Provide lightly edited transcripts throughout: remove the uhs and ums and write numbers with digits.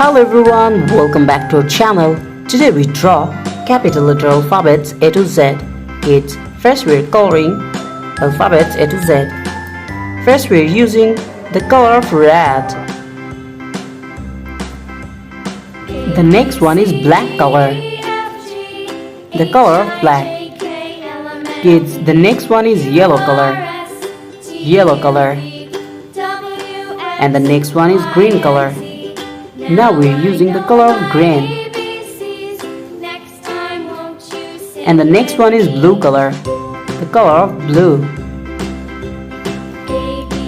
Hello everyone, welcome back to our channel. Today we draw capital letter alphabets A to Z. Kids, first we're coloring alphabets A to Z. First we're using the color of red. The next one is black color. The color of black. Kids, the next one is yellow color. Yellow color. And the next one is green color. Now we're using the color of green. And the next one is blue color. The color of blue.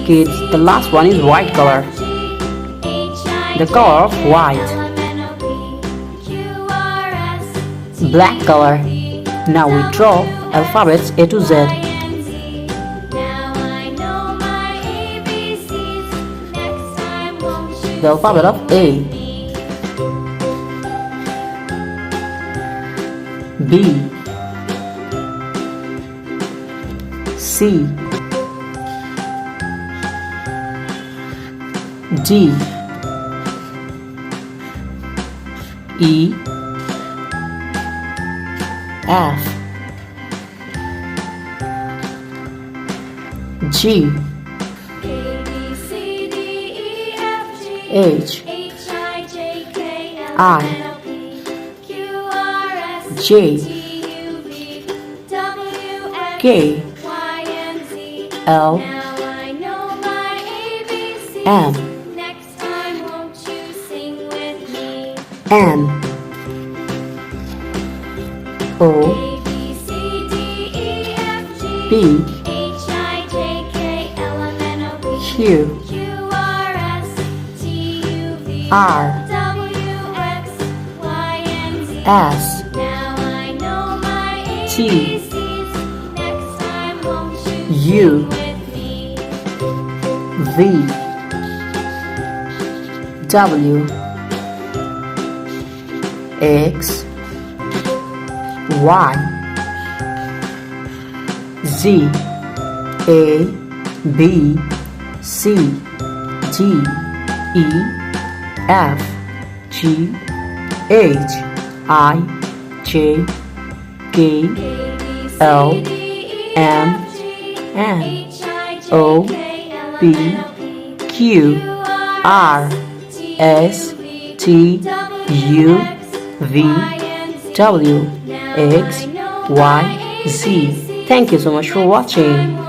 Kids, the last one is white color. The color of white. Black color. Now we draw alphabets A to Z. The alphabet of A. B. C. D. E. F. G. H. I. J. K. L. M. N. O. P. Q. R. S. T. U. V. W. X. Y. Z. A. B. C. D. E. F. G. H. I. J. K. L. M. N. O. P. Q. R. S. T. U. V. W. X. Y. Z. Thank you so much for watching.